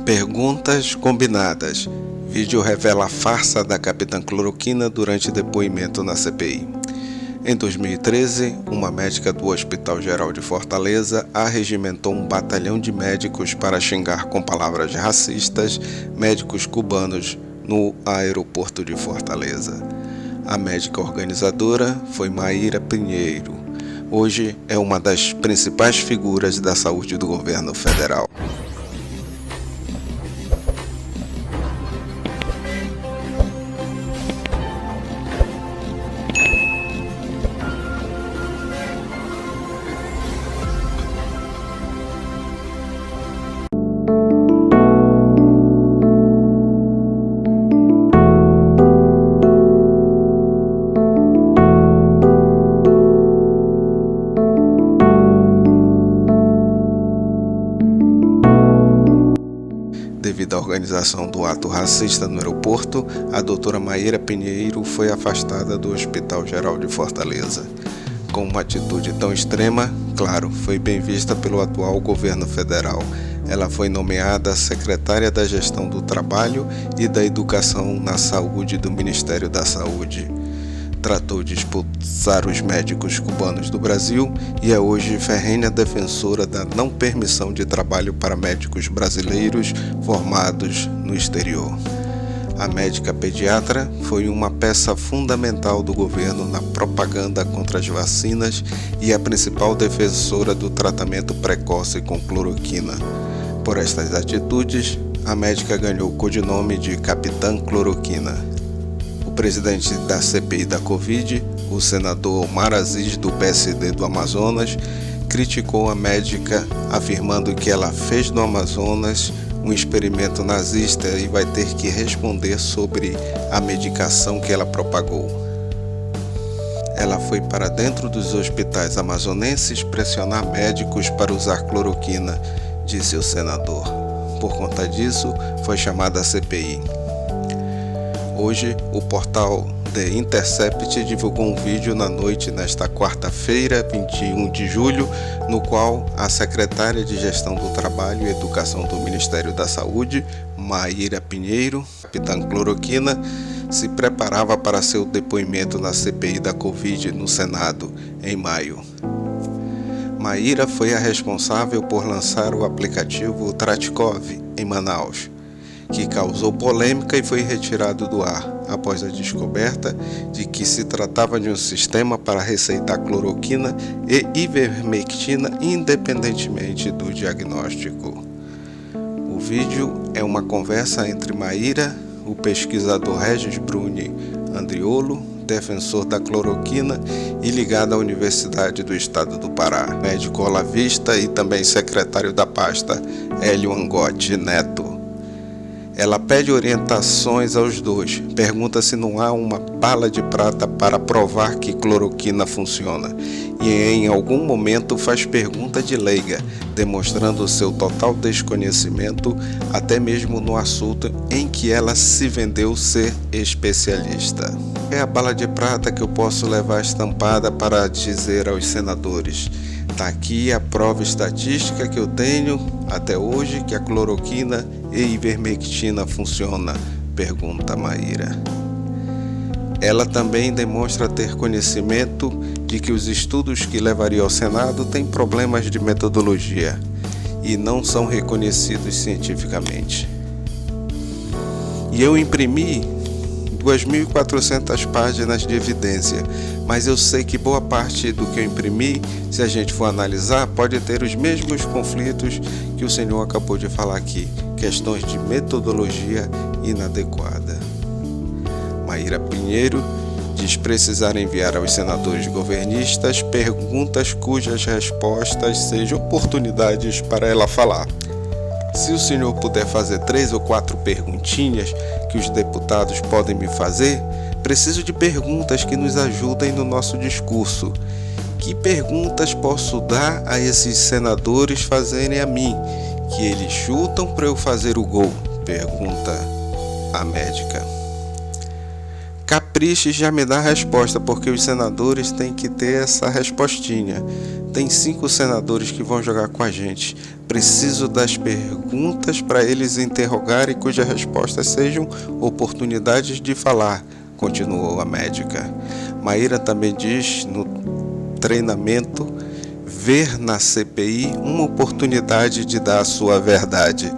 Perguntas combinadas. Vídeo revela a farsa da capitã Cloroquina durante depoimento na CPI. Em 2013, uma médica do Hospital Geral de Fortaleza arregimentou um batalhão de médicos para xingar com palavras racistas médicos cubanos no aeroporto de Fortaleza. A médica organizadora foi Maíra Pinheiro. Hoje é uma das principais figuras da saúde do governo federal. Devido à organização do ato racista no aeroporto, a doutora Maíra Pinheiro foi afastada do Hospital Geral de Fortaleza. Com uma atitude tão extrema, claro, foi bem vista pelo atual governo federal. Ela foi nomeada secretária da Gestão do Trabalho e da Educação na Saúde do Ministério da Saúde. Tratou de expulsar os médicos cubanos do Brasil e é hoje ferrenha defensora da não permissão de trabalho para médicos brasileiros formados no exterior. A médica pediatra foi uma peça fundamental do governo na propaganda contra as vacinas e a principal defensora do tratamento precoce com cloroquina. Por estas atitudes, a médica ganhou o codinome de Capitã Cloroquina. O presidente da CPI da Covid, o senador Omar Aziz, do PSD do Amazonas, criticou a médica, afirmando que ela fez no Amazonas um experimento nazista e vai ter que responder sobre a medicação que ela propagou. Ela foi para dentro dos hospitais amazonenses pressionar médicos para usar cloroquina, disse o senador. Por conta disso, foi chamada a CPI. Hoje, o portal The Intercept divulgou um vídeo na noite nesta quarta-feira, 21 de julho, no qual a secretária de Gestão do Trabalho e Educação do Ministério da Saúde, Maíra Pinheiro, capitã Cloroquina, se preparava para seu depoimento na CPI da Covid no Senado, em maio. Maíra foi a responsável por lançar o aplicativo Tratikov em Manaus, que causou polêmica e foi retirado do ar após a descoberta de que se tratava de um sistema para receitar cloroquina e ivermectina independentemente do diagnóstico. O vídeo é uma conversa entre Maíra, o pesquisador Regis Bruni Andriolo, defensor da cloroquina e ligado à Universidade do Estado do Pará, médico olavista e também secretário da pasta, Hélio Angotti Neto. Ela pede orientações aos dois, pergunta se não há uma bala de prata para provar que cloroquina funciona e em algum momento faz pergunta de leiga, demonstrando seu total desconhecimento até mesmo no assunto em que ela se vendeu ser especialista. É a bala de prata que eu posso levar estampada para dizer aos senadores: está aqui a prova estatística que eu tenho até hoje que a cloroquina e ivermectina funciona, pergunta Maíra. Ela também demonstra ter conhecimento de que os estudos que levariam ao Senado têm problemas de metodologia e não são reconhecidos cientificamente. E eu imprimi 2.400 páginas de evidência, mas eu sei que boa parte do que eu imprimi, se a gente for analisar, pode ter os mesmos conflitos que o senhor acabou de falar aqui, questões de metodologia inadequada. Maíra Pinheiro diz precisar enviar aos senadores governistas perguntas cujas respostas sejam oportunidades para ela falar. Se o senhor puder fazer 3 ou 4 perguntinhas que os deputados podem me fazer, preciso de perguntas que nos ajudem no nosso discurso. Que perguntas posso dar a esses senadores fazerem a mim, que eles chutam para eu fazer o gol? Pergunta a médica. Cris já me dá a resposta, porque os senadores têm que ter essa respostinha. Tem 5 senadores que vão jogar com a gente. Preciso das perguntas para eles interrogarem, cujas respostas sejam oportunidades de falar, continuou a médica. Maíra também diz no treinamento ver na CPI uma oportunidade de dar a sua verdade.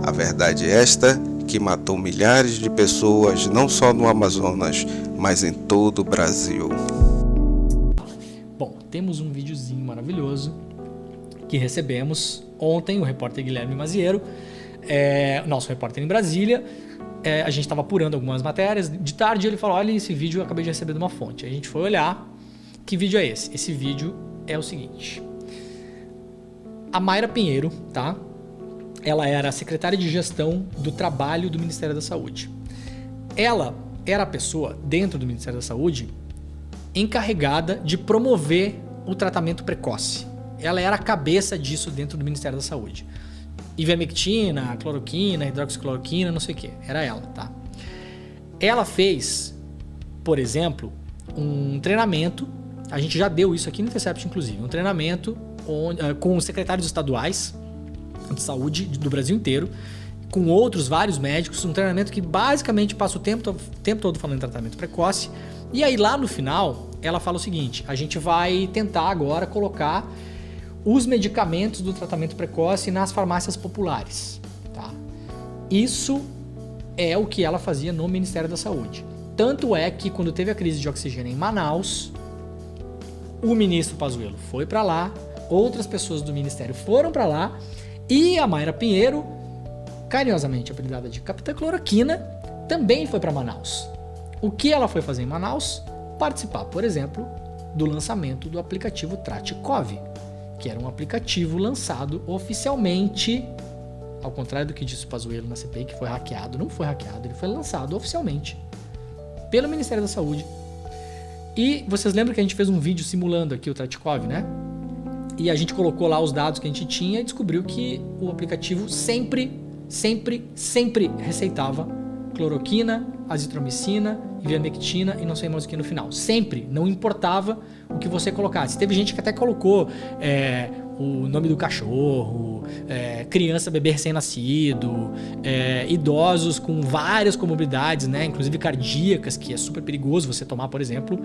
A verdade esta que matou milhares de pessoas não só no Amazonas, mas em todo o Brasil. Bom, temos um videozinho maravilhoso que recebemos ontem, o repórter Guilherme Maziero, nosso repórter em Brasília. A gente estava apurando algumas matérias. De tarde ele falou, olha, esse vídeo eu acabei de receber de uma fonte. A gente foi olhar, que vídeo é esse? Esse vídeo é o seguinte. A Mayra Pinheiro, tá? Ela era a secretária de gestão do trabalho do Ministério da Saúde. Ela era a pessoa, dentro do Ministério da Saúde, encarregada de promover o tratamento precoce. Ela era a cabeça disso dentro do Ministério da Saúde. Ivermectina, cloroquina, hidroxicloroquina, não sei o que. Era ela, tá? Ela fez, por exemplo, um treinamento, a gente já deu isso aqui no Intercept, inclusive, um treinamento com os secretários estaduais de saúde do Brasil inteiro, com outros vários médicos, um treinamento que basicamente passa o tempo todo falando em tratamento precoce. E aí lá no final, ela fala o seguinte, a gente vai tentar agora colocar os medicamentos do tratamento precoce nas farmácias populares. Tá? Isso é o que ela fazia no Ministério da Saúde. Tanto é que quando teve a crise de oxigênio em Manaus, o ministro Pazuello foi para lá, outras pessoas do Ministério foram para lá, e a Mayra Pinheiro, carinhosamente apelidada de Capitã Cloroquina, também foi para Manaus. O que ela foi fazer em Manaus? Participar, por exemplo, do lançamento do aplicativo Tratikov, que era um aplicativo lançado oficialmente, ao contrário do que disse o Pazuello na CPI, que foi hackeado. Não foi hackeado, ele foi lançado oficialmente pelo Ministério da Saúde. E vocês lembram que a gente fez um vídeo simulando aqui o Tratikov, né? E a gente colocou lá os dados que a gente tinha e descobriu que o aplicativo sempre receitava cloroquina, azitromicina, ivermectina e não sei mais o que no final. Sempre, não importava o que você colocasse. Teve gente que até colocou o nome do cachorro, criança, bebê recém-nascido, idosos com várias comorbidades, né, inclusive cardíacas, que é super perigoso você tomar, por exemplo,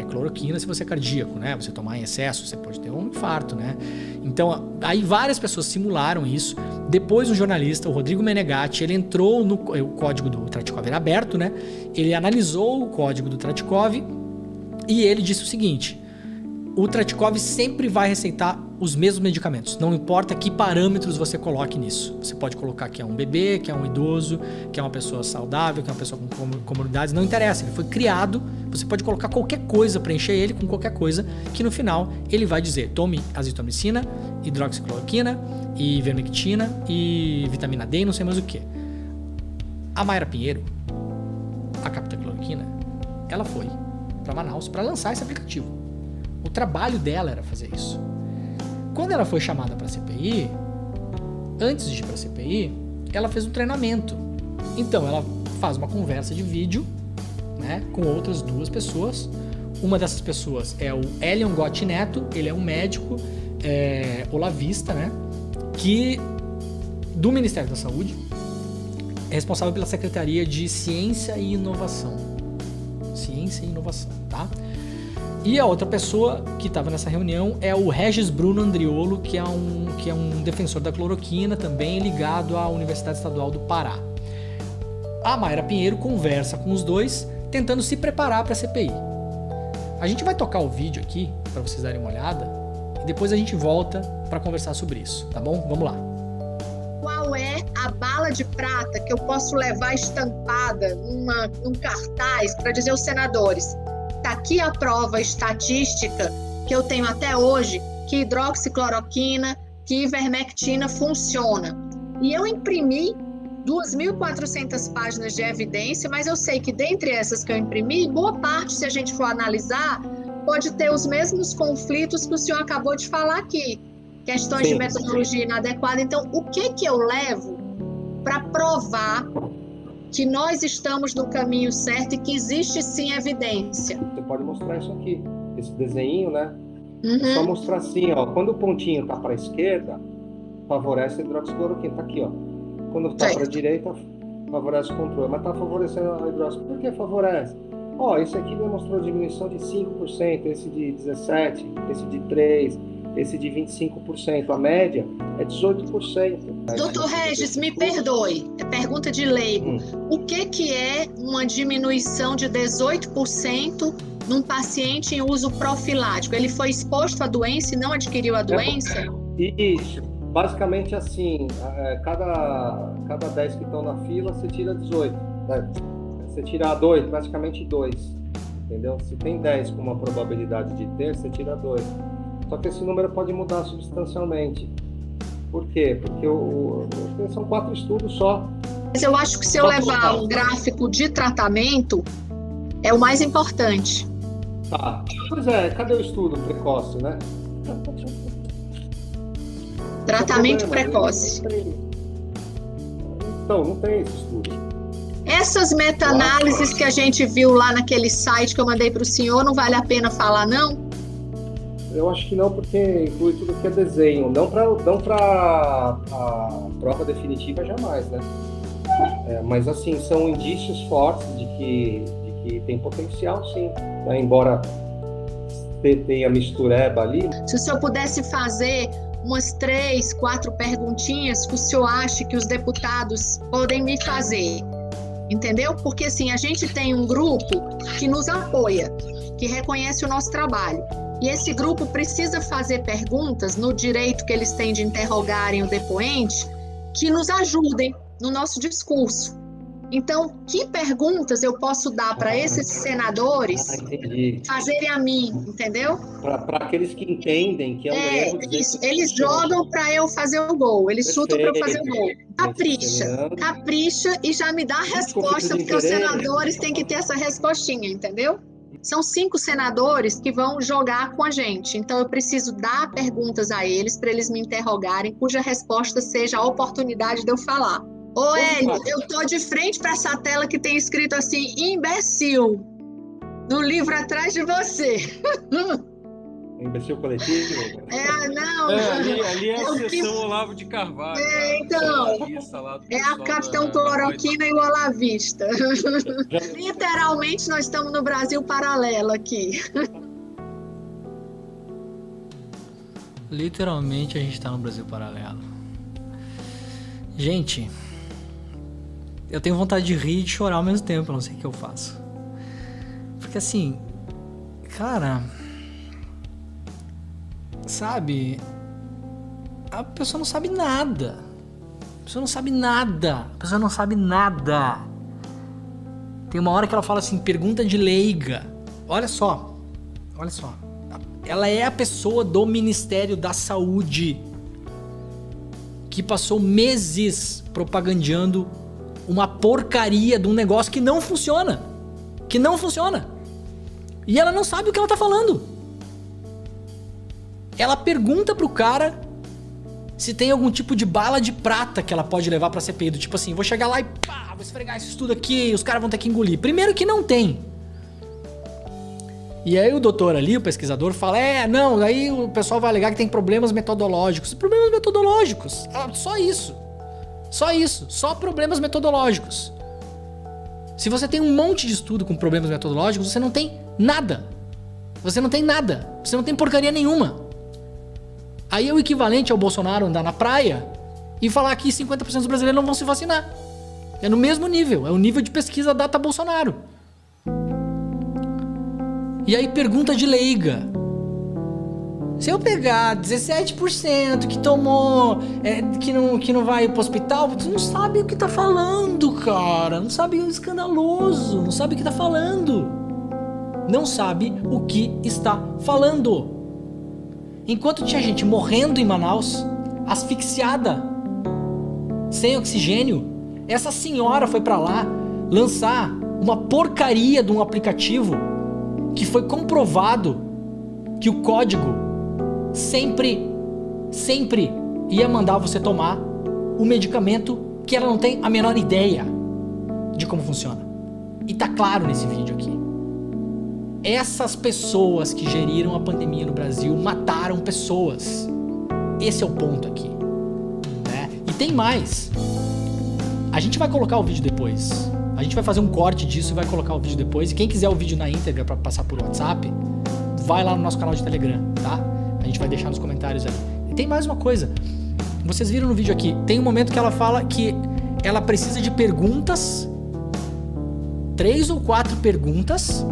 cloroquina se você é cardíaco, né? Você tomar em excesso, você pode ter um infarto, né? Então, aí várias pessoas simularam isso. Depois um jornalista, o Rodrigo Menegatti, ele entrou no o código do Tratikov, era aberto, né? Ele analisou o código do Tratikov e ele disse o seguinte: o Tratikov sempre vai receitar os mesmos medicamentos, não importa que parâmetros você coloque nisso. Você pode colocar que é um bebê, que é um idoso, que é uma pessoa saudável, que é uma pessoa com comorbidades, não interessa, ele foi criado, você pode colocar qualquer coisa, preencher ele com qualquer coisa, que no final ele vai dizer, tome azitromicina, hidroxicloroquina, e ivermectina, e vitamina D e não sei mais o que. A Mayra Pinheiro, a Capitã Cloroquina, ela foi para Manaus para lançar esse aplicativo. O trabalho dela era fazer isso. Quando ela foi chamada para a CPI, antes de ir para a CPI, ela fez um treinamento. Então, ela faz uma conversa de vídeo, né, com outras 2 pessoas. Uma dessas pessoas é o Elion Gotti Neto, ele é um médico olavista, né, que do Ministério da Saúde, é responsável pela Secretaria de Ciência e Inovação. Ciência e Inovação, tá? E a outra pessoa que estava nessa reunião é o Regis Bruno Andriolo, que é um defensor da cloroquina, também ligado à Universidade Estadual do Pará. A Mayra Pinheiro conversa com os dois, tentando se preparar para a CPI. A gente vai tocar o vídeo aqui, para vocês darem uma olhada, e depois a gente volta para conversar sobre isso, tá bom? Vamos lá. Qual é a bala de prata que eu posso levar estampada num cartaz para dizer aos senadores? Está aqui a prova estatística que eu tenho até hoje que hidroxicloroquina, que ivermectina funciona. E eu imprimi 2.400 páginas de evidência, mas eu sei que dentre essas que eu imprimi, boa parte, se a gente for analisar, pode ter os mesmos conflitos que o senhor acabou de falar aqui. Questões de metodologia inadequada. Então, o que eu levo para provar que nós estamos no caminho certo e que existe sim evidência. Você pode mostrar isso aqui, esse desenho, né? Uhum. É só mostrar assim, ó. Quando o pontinho tá para a esquerda, favorece a hidroxicloroquina. Tá aqui, ó. Quando tá para a direita, favorece o controle. Mas tá favorecendo a hidroxicloroquina. Por que favorece? Ó, esse aqui demonstrou diminuição de 5%, esse de 17%, esse de 3%, esse de 25%. A média é 18%. Doutor Regis, me perdoe, é pergunta de leigo. O que é uma diminuição de 18% num paciente em uso profilático? Ele foi exposto à doença e não adquiriu a doença? Isso. Basicamente assim, cada 10 que estão na fila, você tira 18. Né? Você tira 2, praticamente 2. Entendeu? Se tem 10 com uma probabilidade de ter, você tira 2. Só que esse número pode mudar substancialmente. Por quê? Porque são 4 estudos só. Mas eu acho que se eu levar um gráfico de tratamento, é o mais importante. Tá. Pois é, cadê o estudo precoce, né? Tratamento precoce. Então, não tem esse estudo. Essas meta-análises que a gente viu lá naquele site que eu mandei para o senhor, não vale a pena falar, não? Eu acho que não, porque inclui tudo que é desenho. Não para a prova definitiva, jamais, né? Mas, assim, são indícios fortes de que tem potencial, sim. Né? Embora tenha mistureba ali. Se o senhor pudesse fazer umas 3, 4 perguntinhas que o senhor acha que os deputados podem me fazer, entendeu? Porque, assim, a gente tem um grupo que nos apoia, que reconhece o nosso trabalho. E esse grupo precisa fazer perguntas no direito que eles têm de interrogarem o depoente que nos ajudem no nosso discurso. Então, que perguntas eu posso dar para esses senadores fazerem a mim, entendeu? Para aqueles que entendem que é um erro. Isso, eles jogam para eu fazer o gol, eles chutam para eu fazer o gol. Capricha e já me dá a resposta, porque os senadores têm que ter essa respostinha, entendeu? São 5 senadores que vão jogar com a gente, então eu preciso dar perguntas a eles para eles me interrogarem, cuja resposta seja a oportunidade de eu falar. Ô Hélio, eu tô de frente para essa tela que tem escrito assim, imbecil, no livro atrás de você. Imbecil coletivo? Não. Ali é a seção Olavo de Carvalho. Então, é a Capitão Cloroquina e o Olavista. Literalmente, nós estamos no Brasil paralelo aqui. Literalmente, a gente está no Brasil paralelo. Gente, eu tenho vontade de rir e de chorar ao mesmo tempo, eu não sei o que eu faço. Porque assim, cara, sabe, a pessoa não sabe nada. A pessoa não sabe nada. Tem uma hora que ela fala assim, pergunta de leiga. Olha só. Ela é a pessoa do Ministério da Saúde que passou meses propagandeando uma porcaria de um negócio que não funciona. E ela não sabe o que ela tá falando. Ela pergunta pro cara se tem algum tipo de bala de prata que ela pode levar pra CPI. Do tipo assim, vou chegar lá e pá, vou esfregar isso tudo aqui e os caras vão ter que engolir. Primeiro que não tem. E aí o doutor ali, o pesquisador, fala, não, aí o pessoal vai alegar que tem problemas metodológicos. Problemas metodológicos, só isso. Só problemas metodológicos. Se você tem um monte de estudo com problemas metodológicos, você não tem nada. Você não tem porcaria nenhuma. Aí é o equivalente ao Bolsonaro andar na praia e falar que 50% dos brasileiros não vão se vacinar. É no mesmo nível, é o nível de pesquisa data Bolsonaro. E aí pergunta de leiga. Se eu pegar 17% que tomou, que não vai pro hospital, você não sabe o que tá falando, cara. Não sabe, é escandaloso. Não sabe o que tá falando. Não sabe o que está falando. Enquanto tinha gente morrendo em Manaus, asfixiada, sem oxigênio, essa senhora foi pra lá lançar uma porcaria de um aplicativo que foi comprovado que o código sempre ia mandar você tomar o medicamento que ela não tem a menor ideia. de como funciona. E tá claro nesse vídeo aqui. Essas pessoas que geriram a pandemia no Brasil mataram pessoas. Esse é o ponto aqui, né? E tem mais. A gente vai colocar o vídeo depois. A gente vai fazer um corte disso e vai colocar o vídeo depois. E quem quiser o vídeo na íntegra para passar por WhatsApp, vai lá no nosso canal de Telegram, tá? A gente vai deixar nos comentários ali. E tem mais uma coisa. Vocês viram no vídeo aqui, tem um momento que ela fala que ela precisa de perguntas, 3 ou 4 perguntas,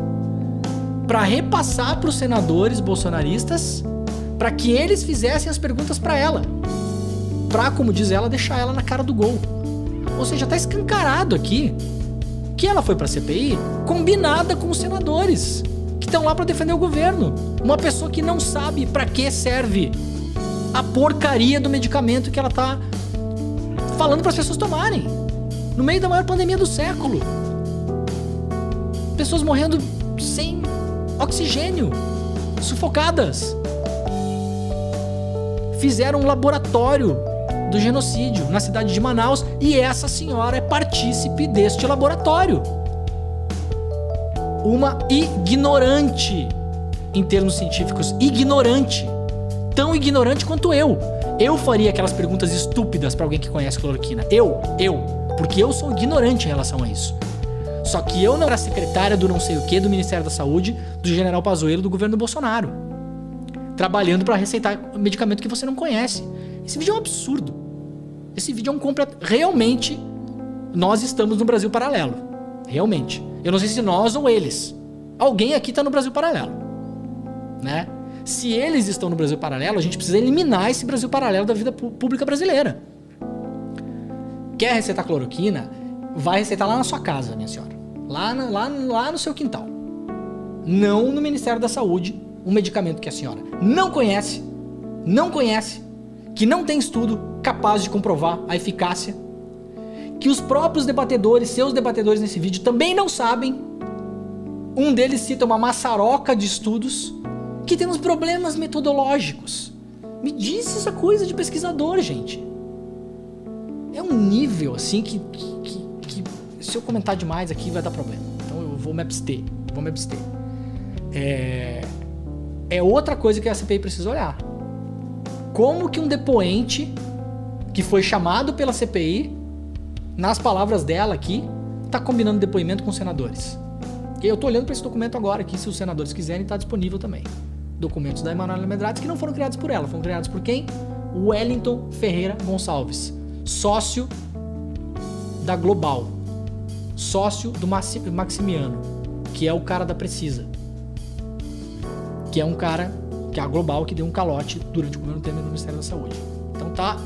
para repassar para os senadores bolsonaristas, para que eles fizessem as perguntas para ela, para, como diz ela, deixar ela na cara do gol. Ou seja, tá escancarado aqui que ela foi para a CPI combinada com os senadores que estão lá para defender o governo. Uma pessoa que não sabe para que serve a porcaria do medicamento que ela tá falando para as pessoas tomarem no meio da maior pandemia do século. Pessoas morrendo sem oxigênio, sufocadas. Fizeram um laboratório do genocídio na cidade de Manaus e essa senhora é partícipe deste laboratório. Uma ignorante, em termos científicos, ignorante. Tão ignorante quanto eu. Eu faria aquelas perguntas estúpidas para alguém que conhece cloroquina. Porque eu sou ignorante em relação a isso. Só que eu não era secretária do não sei o que do Ministério da Saúde, do general Pazuello, do governo Bolsonaro, trabalhando para receitar medicamento que você não conhece. Esse vídeo é um absurdo. Esse vídeo é um completo... Realmente, nós estamos no Brasil paralelo. Realmente. Eu não sei se nós ou eles. Alguém aqui está no Brasil paralelo, né? Se eles estão no Brasil paralelo, a gente precisa eliminar esse Brasil paralelo da vida pública brasileira. Quer receitar cloroquina? Vai receitar lá na sua casa, minha senhora. Lá no seu quintal. Não no Ministério da Saúde, um medicamento que a senhora não conhece, que não tem estudo capaz de comprovar a eficácia, que os próprios debatedores, seus debatedores nesse vídeo também não sabem. Um deles cita uma maçaroca de estudos que tem uns problemas metodológicos. Me diz essa coisa de pesquisador, gente. É um nível assim que se eu comentar demais aqui vai dar problema. Então eu vou me abster. É outra coisa que a CPI precisa olhar. Como que um depoente que foi chamado pela CPI, nas palavras dela aqui, tá combinando depoimento com os senadores? E eu tô olhando para esse documento agora aqui, se os senadores quiserem, tá disponível também. Documentos da Emanuela Medrades que não foram criados por ela, foram criados por quem? Wellington Ferreira Gonçalves, sócio da Global, sócio do Maximiano, que é o cara da Precisa, que é um cara, que é a Global, que deu um calote durante o governo Temer no Ministério da Saúde. Então tá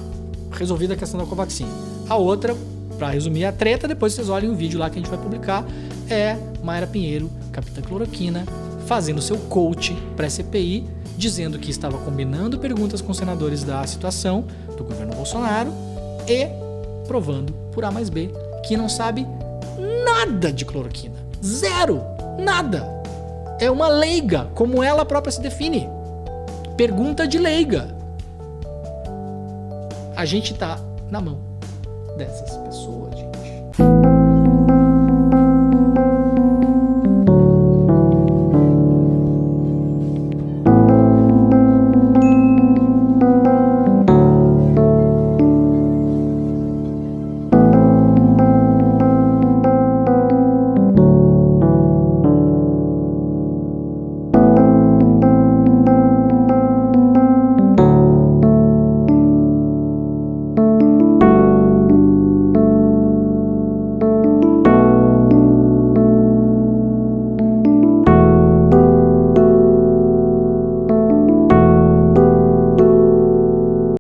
resolvida a questão da Covaxin. A outra, para resumir a treta, depois vocês olhem o vídeo lá que a gente vai publicar, é Mayra Pinheiro, capitã cloroquina, fazendo seu coach pré-CPI, dizendo que estava combinando perguntas com senadores da situação do governo Bolsonaro e provando por A mais B que não sabe nada de cloroquina. Zero! Nada! É uma leiga, como ela própria se define. Pergunta de leiga. A gente tá na mão dessas pessoas, gente.